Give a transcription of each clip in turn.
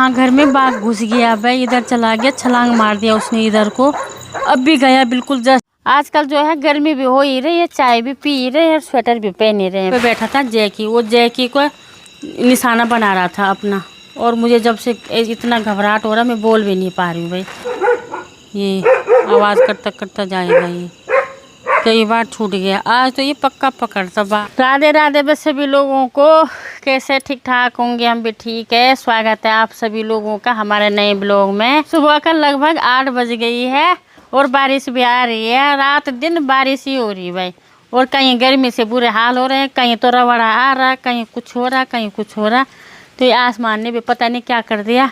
यहाँ घर में बाघ घुस गया भाई, इधर चला गया, छलांग मार दिया उसने इधर को। अब भी गया बिल्कुल जस्ट। आजकल जो है गर्मी भी हो ही रही है, चाय भी पी रहे हैं, स्वेटर भी पहन रहे हैं। बैठा था जैकी, वो जैकी को निशाना बना रहा था अपना, और मुझे जब से इतना घबराहट हो रहा, मैं बोल भी नहीं पा रही हूँ भाई। ये आवाज़ करता करता जाएगा, ये कई बार छूट गया, आज तो ये पक्का पकड़ता बा। राधे राधे बस सभी लोगों को, कैसे ठीक ठाक होंगे, हम भी ठीक है। स्वागत है आप सभी लोगों का हमारे नए ब्लॉग में। सुबह का लगभग 8 बज गई है और बारिश भी आ रही है, रात दिन बारिश ही हो रही है भाई। और कहीं गर्मी से बुरे हाल हो रहे हैं, कहीं तो रवड़ा आ रहा, कहीं कुछ हो रहा, कहीं कुछ हो रहा। तो ये आसमान ने भी पता नहीं क्या कर दिया,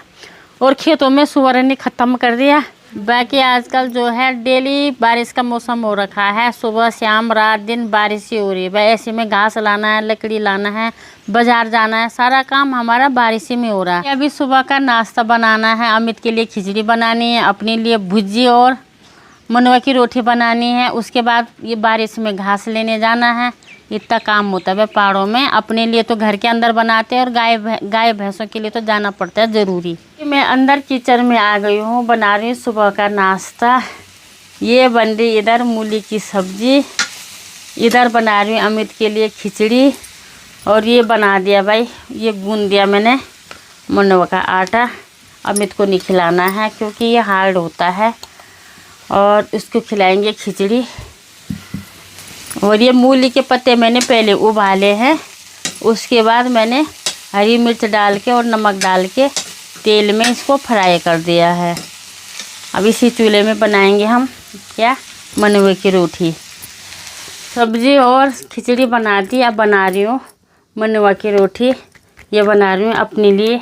और खेतों में सुअर ने ख़त्म कर दिया। बाकी आजकल जो है डेली बारिश का मौसम हो रखा है, सुबह शाम रात दिन बारिश ही हो रही है भाई। ऐसे में घास लाना है, लकड़ी लाना है, बाजार जाना है, सारा काम हमारा बारिश ही में हो रहा है। अभी सुबह का नाश्ता बनाना है, अमित के लिए खिचड़ी बनानी है, अपने लिए भुजी और मनवा की रोटी बनानी है। उसके बाद ये बारिश में घास लेने जाना है, इतना काम होता है पहाड़ों में। अपने लिए तो घर के अंदर बनाते हैं, और गाय भैंसों के लिए तो जाना पड़ता है ज़रूरी। मैं अंदर किचन में आ गई हूँ, बना रही हूँ सुबह का नाश्ता। ये बन रही इधर मूली की सब्जी, इधर बना रही हूँ अमित के लिए खिचड़ी, और ये बना दिया भाई, ये गूंद दिया मैंने मनवा का आटा। अमित को नहीं खिलाना है क्योंकि ये हार्ड होता है, और इसको खिलाएंगे खिचड़ी। और ये मूली के पत्ते मैंने पहले उबाले हैं, उसके बाद मैंने हरी मिर्च डाल के और नमक डाल के तेल में इसको फ्राई कर दिया है। अब इसी चूल्हे में बनाएंगे हम क्या, मनवे की रोटी। सब्जी और खिचड़ी बना दी, अब बना रही हूँ मनवा की रोटी। ये बना रही हूँ अपने लिए,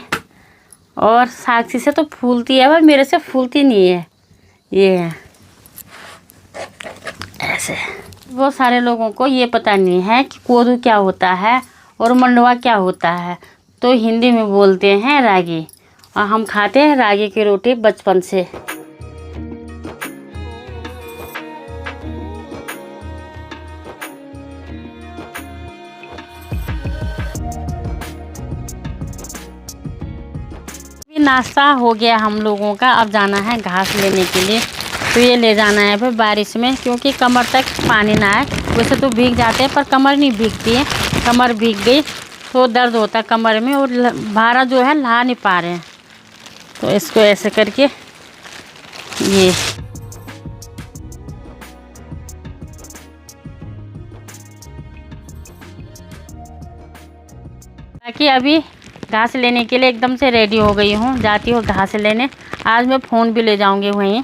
और साक्षी से तो फूलती है, पर मेरे से फूलती नहीं है। ये है ऐसे। बहुत सारे लोगों को ये पता नहीं है कि कोदू क्या होता है और मंडवा क्या होता है, तो हिंदी में बोलते हैं रागी, और हम खाते हैं रागी की रोटी बचपन से। नाश्ता हो गया हम लोगों का, अब जाना है घास लेने के लिए। तो ये ले जाना है फिर बारिश में, क्योंकि कमर तक पानी ना आए। वैसे तो भीग जाते हैं पर कमर नहीं भीगती है, कमर भीग गई तो दर्द होता है कमर में, और भारा जो है ला नहीं पा रहे हैं। तो इसको ऐसे करके ये बाकी अभी घास लेने के लिए एकदम से रेडी हो गई हूँ, जाती हूँ घास लेने। आज मैं फ़ोन भी ले जाऊँगी वहीं।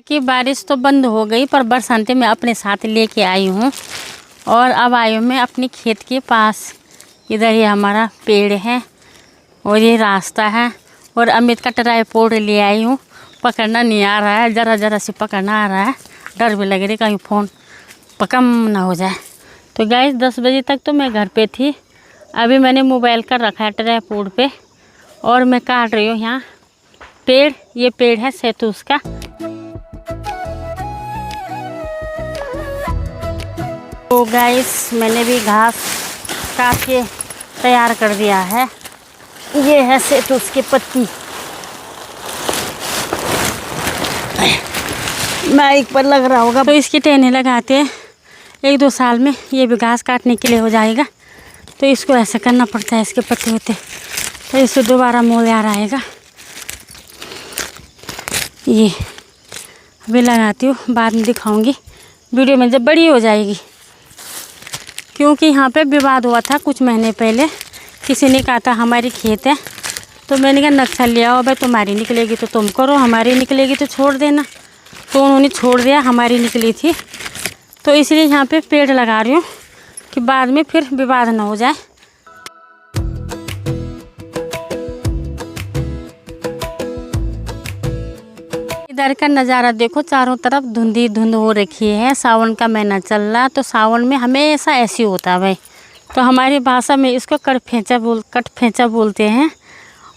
कि बारिश तो बंद हो गई, पर बरसाते मैं अपने साथ लेके आई हूँ, और अब आई हूँ मैं अपने खेत के पास। इधर ये हमारा पेड़ है और ये रास्ता है, और अमित का ट्राइपॉड ले आई हूँ। पकड़ना नहीं आ रहा है, ज़रा ज़रा से पकड़ना आ रहा है, डर भी लग रही कहीं फ़ोन पकम ना हो जाए। तो गाइस 10 बजे तक तो मैं घर पे थी, अभी मैंने मोबाइल कर रखा है ट्राइपॉड पे, और मैं काट रही हूँ यहाँ पेड़। ये पेड़ है सैतूस का। तो गाइस मैंने भी घास काट के तैयार कर दिया है। ये है सैतूस की पत्ती, माइक पर लग रहा होगा। तो इसकी टहनी लगाते हैं, 1-2 साल में ये भी घास काटने के लिए हो जाएगा। तो इसको ऐसे करना पड़ता है, इसके पत्ते होते, तो इससे दोबारा मोल आ रहेगा। ये अभी लगाती हूँ, बाद में दिखाऊंगी वीडियो में जब बड़ी हो जाएगी। क्योंकि यहाँ पे विवाद हुआ था कुछ महीने पहले, किसी ने कहा था हमारी खेत है, तो मैंने कहा नक्शा ले आओ भाई, तुम्हारी निकलेगी तो तुम करो, हमारी निकलेगी तो छोड़ देना। तो उन्होंने छोड़ दिया, हमारी निकली थी। तो इसलिए यहाँ पे पेड़ लगा रही हूँ कि बाद में फिर विवाद ना हो जाए। इधर का नज़ारा देखो, चारों तरफ धुंधी धुंध हो रखी है। सावन का महीना चल रहा, तो सावन में हमेशा ऐसी होता है भाई। तो हमारी भाषा में इसको कटफेंचा बोलते हैं।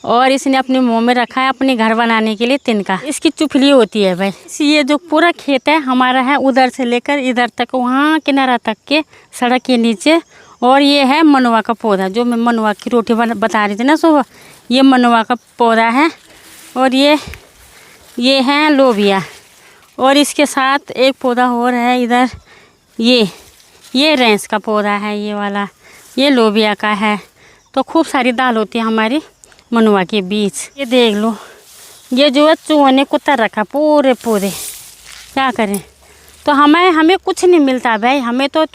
और इसने अपने मुंह में रखा है अपने घर बनाने के लिए तिनका। इसकी चुफली होती है भाई। ये जो पूरा खेत है हमारा है, उधर से लेकर इधर तक, वहाँ किनारा तक के सड़क के नीचे। और ये है मनुआ का पौधा, जो मैं मनुआ की रोटी बता रही थी ना सुबह, ये मनुआ का पौधा है। और ये है लोबिया। और इसके साथ एक पौधा और है इधर, ये रेंस का पौधा है, ये वाला, ये लोबिया का है। तो खूब सारी दाल होती है हमारी मनुआ के बीच। ये देख लो, ये जो है चूहों ने कुतर रखा पूरे, क्या करें। तो हमें कुछ नहीं मिलता भाई, हमें तो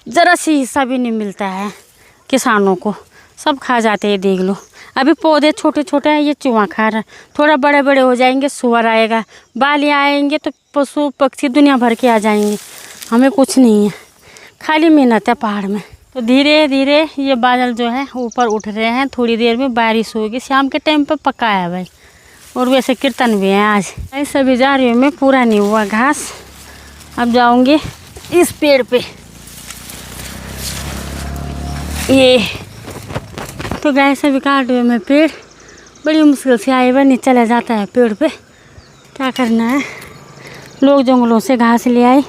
ज़रा सी हिस्सा भी नहीं मिलता है। किसानों को सब खा जाते हैं। देख लो, अभी पौधे छोटे छोटे हैं, ये चूहा खा रहा है। थोड़ा बड़े बड़े हो जाएंगे, सुअर आएगा, बालियाँ आएंगे, तो पशु पक्षी दुनिया भर के आ जाएंगे। हमें कुछ नहीं है, खाली मेहनत है पहाड़ में। तो धीरे धीरे ये बादल जो है ऊपर उठ रहे हैं, थोड़ी देर में बारिश होगी। शाम के टाइम पे पक्का है भाई। और वैसे कीर्तन भी है आज। ऐसे भी जा रही हूँ मैं, पूरा नहीं हुआ घास। अब जाऊँगी इस पेड़ पे। ये तो गाय से भी काट हुए मैं पेड़, बड़ी मुश्किल से आए हुए, नहीं चला जाता है पेड़ पे। क्या करना है, लोग जंगलों से घास ले आए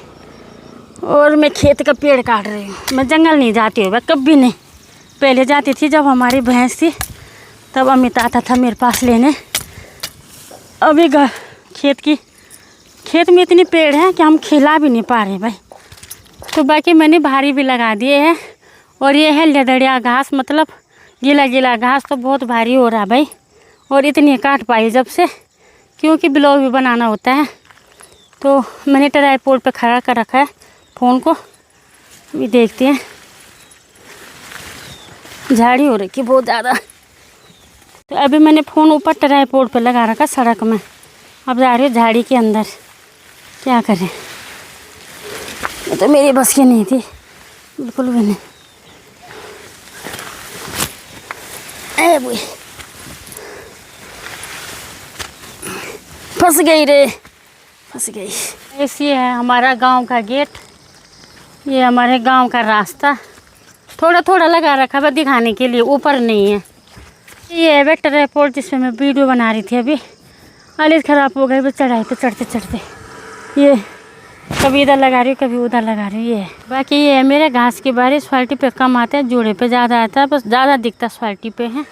और मैं खेत का पेड़ काट रही हूँ। मैं जंगल नहीं जाती हूँ भाई, कभी नहीं। पहले जाती थी जब हमारी भैंस थी, तब अमित आता था मेरे पास लेने। अभी खेत में इतनी पेड़ हैं कि हम खिला भी नहीं पा रहे भाई। तो बाकी मैंने भारी भी लगा दिए हैं। और ये है लदड़िया घास, मतलब गीला घास, तो बहुत भारी हो रहा भाई। और इतनी काट पाई जब से, क्योंकि ब्लॉग भी बनाना होता है। तो मैंने ट्राइपॉड पे खड़ा कर रखा है फ़ोन को। अभी देखते हैं, झाड़ी हो रखी बहुत ज़्यादा। तो अभी मैंने फ़ोन ऊपर ट्राइपॉड पे लगा रखा सड़क में। अब जा रही हूँ झाड़ी के अंदर। क्या करें, ये तो मेरी बस की नहीं थी, बिल्कुल भी नहीं। फंस गई। ऐसी है हमारा गांव का गेट, ये हमारे गांव का रास्ता। थोड़ा थोड़ा लगा रखा है दिखाने के लिए, ऊपर नहीं है। ये है वेक्टर एयरपोर्ट जिसमें मैं वीडियो बना रही थी। अभी हालत ख़राब हो गई बस चढ़ाई पे चढ़ते। ये कभी इधर लगा रही हूँ, कभी उधर लगा रही हूँ। ये है बाकी, ये है मेरे घास की बारिश। क्वालिटी पे कम आता है, जोड़े पे ज़्यादा आता है, बस ज़्यादा दिखता क्वालिटी पे है।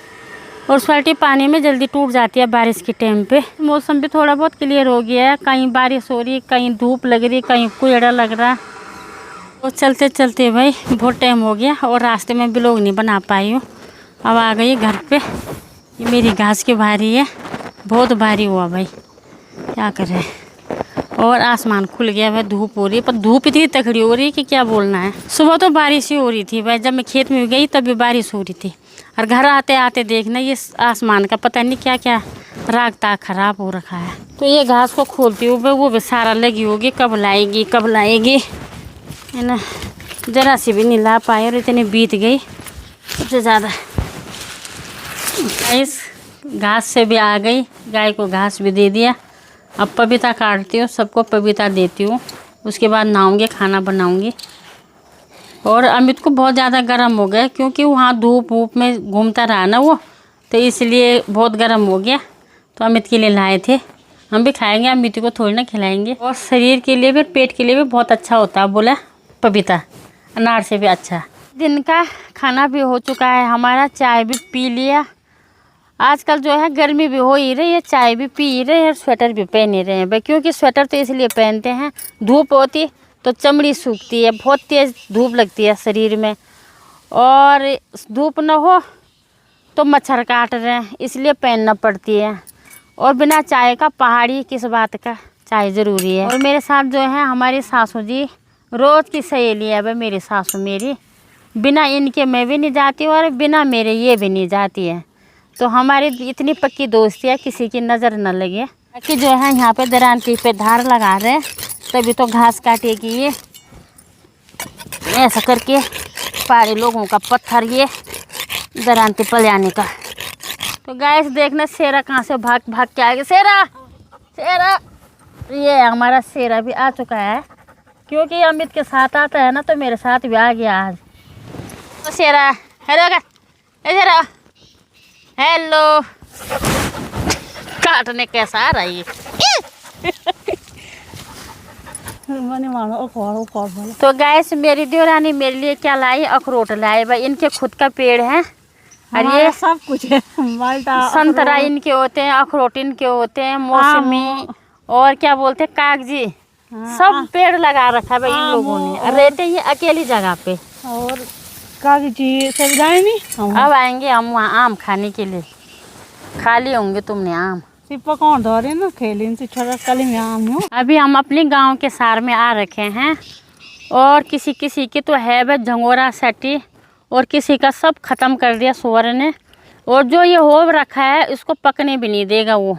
और क्वालिटी पानी में जल्दी टूट जाती है बारिश के टाइम पे। मौसम भी थोड़ा बहुत क्लियर हो गया है, कहीं बारिश हो रही, कहीं धूप लग रही, कहीं कोहरा लग रहा। तो चलते चलते भाई बहुत टाइम हो गया और रास्ते में ब्लॉग नहीं बना पाई हूँ। अब आ गई घर पे। ये मेरी घास की भारी है, बहुत भारी हुआ भाई, क्या करें। और आसमान खुल गया भाई, धूप हो रही है, पर धूप इतनी तगड़ी हो रही है कि क्या बोलना है। सुबह तो बारिश ही हो रही थी भाई, जब मैं खेत में गई तब भी बारिश हो रही थी। और घर आते आते देखना ये आसमान का पता नहीं क्या क्या रागता ख़राब हो रखा है। तो ये घास को खोलती हूँ भाई, वो भी सारा लगी होगी, कब लाएगी है ना। ज़रा सी भी नहीं ला पाए और इतनी बीत गई सबसे ज़्यादा। इस घास से भी आ गई, गाय को घास भी दे दिया। अब पपीता काटती हूँ, सबको पपीता देती हूँ, उसके बाद नहाऊंगी, खाना बनाऊंगी। और अमित को बहुत ज़्यादा गर्म हो गया, क्योंकि वहाँ धूप में घूमता रहा ना वो, तो इसलिए बहुत गर्म हो गया। तो अमित के लिए लाए थे, हम भी खाएंगे, अमित को थोड़ी ना खिलाएंगे। और शरीर के लिए भी, पेट के लिए भी बहुत अच्छा होता है बोला पपीता, अनार से भी अच्छा। दिन का खाना भी हो चुका है हमारा, चाय भी पी लिया। आजकल जो है गर्मी भी हो ही रही है, चाय भी पी रहे हैं, स्वेटर भी पहन रहे हैं भाई। क्योंकि स्वेटर तो इसलिए पहनते हैं, धूप होती तो चमड़ी सूखती है, बहुत तेज़ धूप लगती है शरीर में। और धूप न हो तो मच्छर काट रहे हैं, इसलिए पहनना पड़ती है। और बिना चाय का पहाड़ी किस बात का, चाय ज़रूरी है। और मेरे साथ जो है हमारी सासू जी, रोज़ की सहेली है भाई मेरी सासू मेरी। बिना इनके मैं भी नहीं जाती और बिना मेरे ये भी नहीं जाती है। तो हमारी इतनी पक्की दोस्ती है, किसी की नज़र न लगे। कि जो है यहाँ पे दरांती पे धार लगा रहे हैं, तभी तो घास काटेगी ये। ऐसा करके पहाड़ी लोगों का पत्थर ये दरांती पर जाने का। तो गैस देखना शेरा कहाँ से भाग के आएगा। शेरा ये हमारा शेरा भी आ चुका है, क्योंकि अमित के साथ आता है ना, तो मेरे साथ भी आ गया आज। तो शेरा हेलो हेलो काटने कैसा आ रहा है तो गैस मेरी देवरानी मेरे लिए क्या लाई, अखरोट लाई भाई। इनके खुद का पेड़ है और ये सब कुछ है, माल्टा संतरा इनके होते हैं, अखरोट इनके होते हैं, मौसमी और क्या बोलते हैं कागजी, सब पेड़ लगा रखा है भाई इन लोगों ने। रहते ये अकेली जगह पे और कागजी सब जाए नहीं। अब आएंगे हम वहाँ आम खाने के लिए। खाली होंगे तुमने आम सिपा कौन धरे ना खेली से छोटा कली में आम हूँ। अभी हम अपने गांव के सार में आ रखे हैं और किसी किसी की तो है भाई झंगोरा सटी और किसी का सब खत्म कर दिया सुअर ने। और जो ये हो रखा है इसको पकने भी नहीं देगा वो,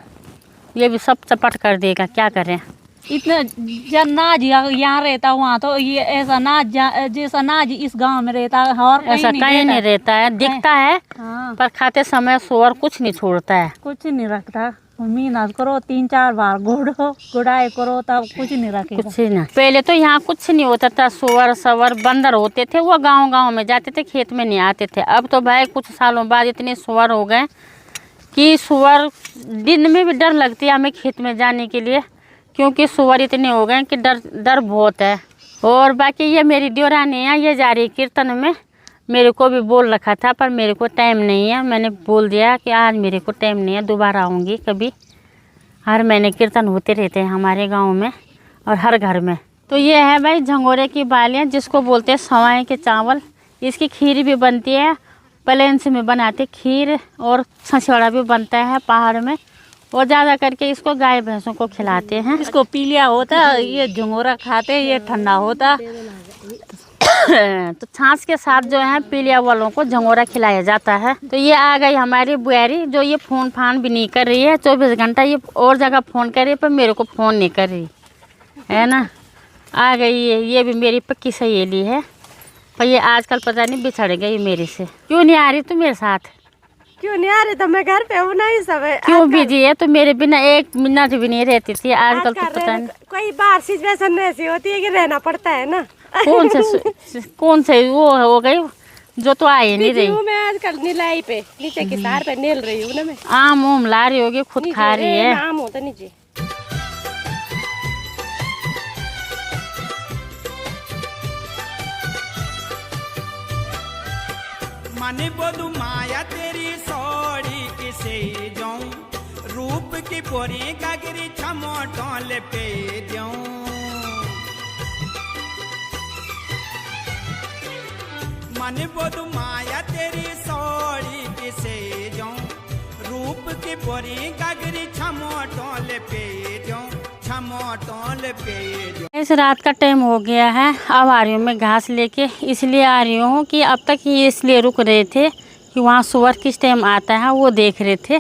ये भी सब चपट कर देगा। क्या करें, इतना नाज यहाँ रहता वहाँ तो ये ऐसा नाज जैसा नाज इस गांव में रहता है और ऐसा कहीं नहीं रहता है। दिखता है पर खाते समय सुअर कुछ नहीं छोड़ता है, कुछ नहीं रखता। मेहनत करो 3-4 बार गुड़ाई करो तब कुछ नहीं रखेगा, कुछ नहीं। पहले तो यहाँ कुछ नहीं होता था, सुअर सवर बंदर होते थे, वो गांव गांव में जाते थे, खेत में नहीं आते थे। अब तो भाई कुछ सालों बाद इतने सुअर हो गए कि सुअर दिन में भी डर लगती है हमें खेत में जाने के लिए, क्योंकि सुअर इतने हो गए कि डर बहुत है। और बाकी ये मेरी देवरानी है, ये जा रही कीर्तन में। मेरे को भी बोल रखा था पर मेरे को टाइम नहीं है। मैंने बोल दिया कि आज मेरे को टाइम नहीं है, दोबारा आऊँगी कभी। हर महीने कीर्तन होते रहते हैं हमारे गांव में और हर घर में। तो ये है भाई झंगोरे की बालियाँ, जिसको बोलते हैं सवाए के चावल। इसकी खीर भी बनती है, प्लेन से में बनाते खीर, और छछड़ा भी बनता है पहाड़ में। और ज़्यादा करके इसको गाय भैंसों को खिलाते हैं। इसको पीलिया होता, ये झंगोरा खाते, ये ठंडा होता। तो छाछ के साथ जो है पीलिया वालों को झंगोरा खिलाया जाता है। तो ये आ गई हमारी बुआरी, जो ये फ़ोन फान भी नहीं कर रही है। 24 घंटा ये और जगह फ़ोन कर रही है पर मेरे को फ़ोन नहीं कर रही है ना। आ गई ये भी मेरी पक्की सहेली है, पर ये आजकल पता नहीं बिछड़ गई मेरे से। क्यों नहीं आ रही तू मेरे साथ? क्यों नहीं आ रही? तो मैं घर पे हूँ ना, सब क्यों बिजी है? तो मेरे बिना 1 मिनट भी नहीं रहती थी। आजकल तो पता नहीं कोई बाहर सिचुएशन ऐसी होती है कि रहना पड़ता है ना। कौन से वो हो गई जो तो आ ही नहीं रही। मैं आजकल नीलाई पे नीचे की तार पे नील रही हूँ ना। मैं आम उम ला रही होगी, खुद खा रही है। आम होता नीचे। माने बोलू माया तेरी सौड़ी किसे जाऊं, रूप की पोरी गागरी छमोटों पे जाऊं। माने बोलू माया तेरी सौड़ी किसे जाऊं, रूप की पोरी गागरी छमोटों पे जाऊं, छमोटों पे जाऊं। इस रात का टाइम हो गया है, अब आ रही हूँ मैं घास लेके। इसलिए आ रही हूँ कि अब तक ये इसलिए रुक रहे थे कि वहाँ सुअर किस टाइम आता है वो देख रहे थे।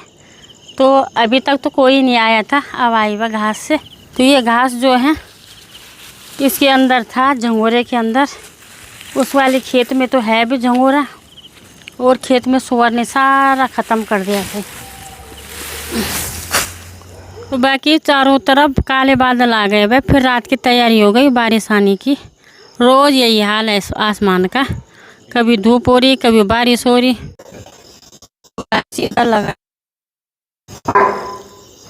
तो अभी तक तो कोई नहीं आया था, अब आई वह घास से। तो ये घास जो है इसके अंदर था, झंगोरे के अंदर। उस वाले खेत में तो है भी झंगोरा, और खेत में सुअर ने सारा ख़त्म कर दिया था। तो बाकी चारों तरफ काले बादल आ गए भाई, फिर रात की तैयारी हो गई बारिश आने की। रोज़ यही हाल है आसमान का, कभी धूप हो रही कभी बारिश हो रही। लगा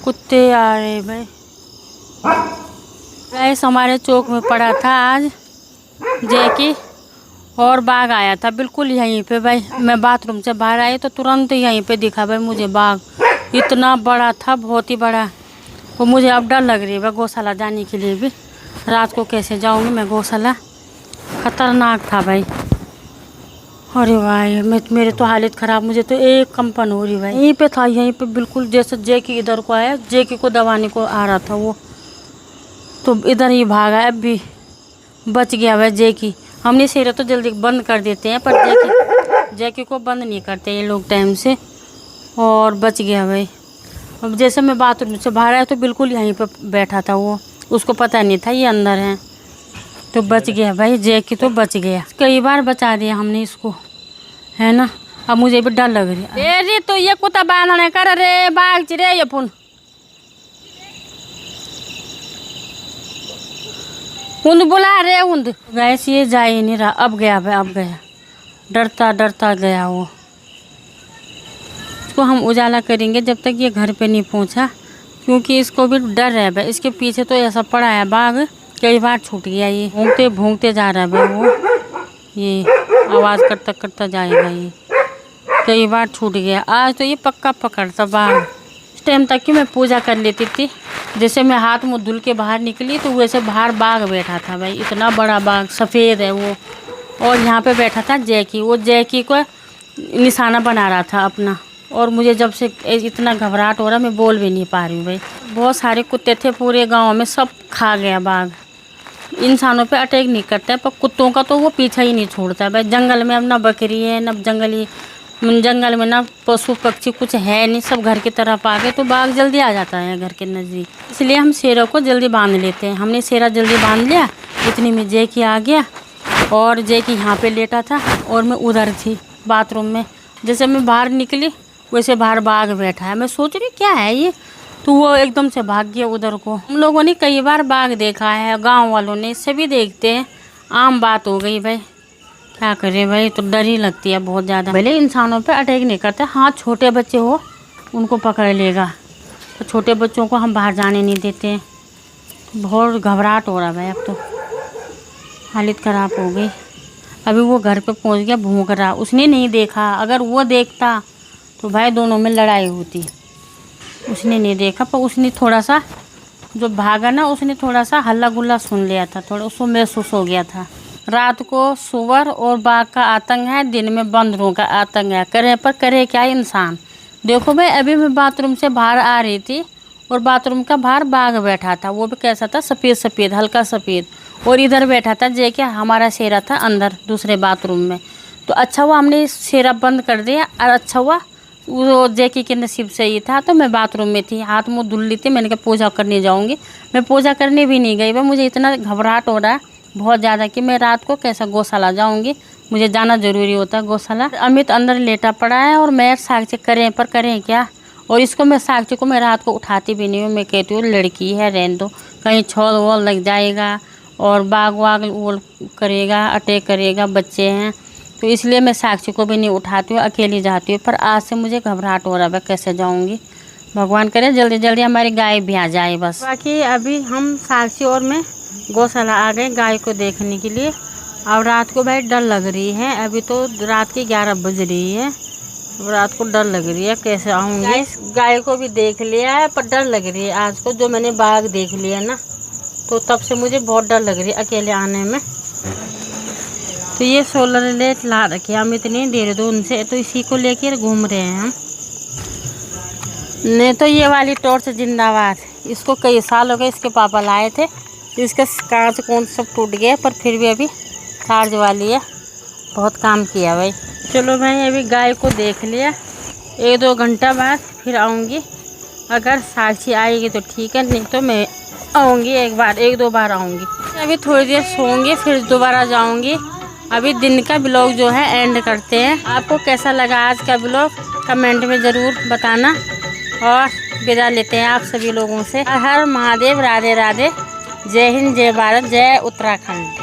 कुत्ते आ रहे भाई। गैस हमारे चौक में पड़ा था आज जैकी, और बाघ आया था बिल्कुल यहीं पे भाई। मैं बाथरूम से बाहर आई तो तुरंत यहीं पे दिखा भाई मुझे बाघ। इतना बड़ा था, बहुत ही बड़ा। वो मुझे अब डर लग रही है गौशाला जाने के लिए भी। रात को कैसे जाऊंगी मैं गौशाला, खतरनाक था भाई। अरे भाई मेरे तो हालत ख़राब, मुझे तो एक कंपन हो रही भाई। यहीं पे था, यहीं पे बिल्कुल जैसे जैकी इधर को आया, जैकी को दबाने को आ रहा था वो, तो इधर ही भागा। अब भी बच गया भाई जैकी। हमने सिरे तो जल्दी बंद कर देते हैं पर जैकी को बंद नहीं करते ये लोग टाइम से, और बच गया भाई। अब जैसे मैं बाथरूम से बाहर आया तो बिल्कुल यहीं पे बैठा था वो, उसको पता नहीं था ये अंदर है, तो बच गया भाई। जैकी तो बच गया, कई बार बचा दिया हमने इसको, है ना। अब मुझे भी डर लग रही है। रे तो ये कुत्ता बांधने कर रे बाघ रे ये पुन उन्द बुला रे उन्द। गैस ये जा ही नहीं रहा, अब गया भाई, अब गया। डरता डरता गया वो। इसको हम उजाला करेंगे जब तक ये घर पे नहीं पहुंचा, क्योंकि इसको भी डर है भाई। इसके पीछे तो ऐसा पड़ा है बाघ, कई बार छूट गया। ये भूंगते भूंगते जा रहा है भाई, वो ये आवाज़ करता करता जाएगा। ये कई बार छूट गया, आज तो ये पक्का पकड़ता बाघ। इस टाइम तक कि मैं पूजा कर लेती थी, जैसे मैं हाथ मुँह धुल के बाहर निकली तो वैसे बाहर बाघ बैठा था भाई, इतना बड़ा बाघ, सफ़ेद है वो। और यहाँ पे बैठा था जैकी, वो जैकी को निशाना बना रहा था अपना। और मुझे जब से इतना घबराहट हो रहा, मैं बोल भी नहीं पा रही हूँ भाई। बहुत सारे कुत्ते थे पूरे गांव में, सब खा गया बाघ। इंसानों पे अटैक नहीं करता है, पर कुत्तों का तो वो पीछा ही नहीं छोड़ता है भाई। जंगल में अब ना बकरी है ना जंगल में ना पशु पक्षी कुछ है नहीं, सब घर की तरफ आ गए तो बाघ जल्दी आ जाता है घर के नज़दीक। इसलिए हम शेरों को जल्दी बांध लेते हैं। हमने शेरा जल्दी बांध लिया, इतनी में जैकी आ गया। और जैकी यहाँ पे लेटा था और मैं उधर थी बाथरूम में। जैसे मैं बाहर निकली वैसे बाहर बाघ बैठा है। मैं सोच रही क्या है ये, तो वो एकदम से भाग गया उधर को। हम लोगों ने कई बार बाघ देखा है, गांव वालों ने, सभी देखते हैं, आम बात हो गई भाई। क्या करें भाई, तो डर ही लगती है बहुत ज़्यादा। भले इंसानों पे अटैक नहीं करते, हाँ छोटे बच्चे हो उनको पकड़ लेगा, तो छोटे बच्चों को हम बाहर जाने नहीं देते। बहुत घबराहट हो रहा भाई, अब तो हालत ख़राब हो गई। अभी वो घर पे पहुंच गया, भौंक रहा। उसने नहीं देखा, अगर वो देखता तो भाई दोनों में लड़ाई होती। उसने नहीं देखा, पर उसने थोड़ा सा जो भागा ना, उसने थोड़ा सा हल्ला गुल्ला सुन लिया था, थोड़ा उसको महसूस हो गया था। रात को सुअर और बाघ का आतंक है, दिन में बंदरों का आतंक है। करे पर करे क्या इंसान। देखो भाई, अभी मैं बाथरूम से बाहर आ रही थी और बाथरूम का बाहर बाघ बैठा था। वो भी कैसा था, सफ़ेद सफ़ेद, हल्का सफ़ेद। और इधर बैठा था जैसे हमारा शेरा था अंदर दूसरे बाथरूम में। तो अच्छा हुआ हमने शेरा बंद कर दिया, और अच्छा हुआ वो जैकी के नसीब से ही था। तो मैं बाथरूम में थी, हाथ मुँह धुल ली थी। मैंने कहा पूजा करने जाऊँगी, मैं पूजा करने भी नहीं गई भाई। मुझे इतना घबराहट हो रहा है बहुत ज़्यादा कि मैं रात को कैसा गौशाला जाऊँगी। मुझे जाना ज़रूरी होता है गौशाला। अमित अंदर लेटा पड़ा है और मैं साक्षी करें पर करें क्या। और इसको मैं साक्षी को मैं रात को उठाती भी नहीं हूँ। मैं कहती हूँ लड़की है, रहने दो, कहीं छोल वोल लग जाएगा और बाघ वाघ वो करेगा, अटैक करेगा, बच्चे हैं। तो इसलिए मैं साक्षी को भी नहीं उठाती हूँ, अकेली जाती हूँ। पर आज से मुझे घबराहट हो रहा है, कैसे जाऊँगी। भगवान करे जल्दी जल्दी हमारी गाय भी आ जाए बस। बाकी अभी हम साक्षी और मैं गौशाला आ गए गाय को देखने के लिए। और रात को भाई डर लग रही है, अभी तो रात की 11 बज रही है। रात को डर लग रही है, कैसे आऊँगी। गाय को भी देख लिया है, पर डर लग रही है आज को, जो मैंने बाघ देख लिया ना, तो तब से मुझे बहुत डर लग रही है अकेले आने में। तो ये सोलर लाइट ला रखी है हम इतनी देर दूर से, तो इसी को लेकर घूम रहे हैं हम। नहीं तो ये वाली टॉर्च जिंदाबाद, इसको कई साल हो गए, इसके पापा लाए थे। इसका कांच कौन सब टूट गया, पर फिर भी अभी चार्ज वाली है, बहुत काम किया भाई। चलो भाई, अभी गाय को देख लिया, 1-2 घंटा बाद फिर आऊँगी। अगर साक्षी आएगी तो ठीक है, नहीं तो मैं आऊँगी 1-2 बार आऊँगी। अभी थोड़ी देर सोऊंगी, फिर दोबारा जाऊँगी। अभी दिन का ब्लॉग जो है एंड करते हैं। आपको कैसा लगा आज का ब्लॉग कमेंट में ज़रूर बताना। और विदा लेते हैं आप सभी लोगों से। हर महादेव, राधे राधे, जय हिंद, जय भारत, जय उत्तराखंड।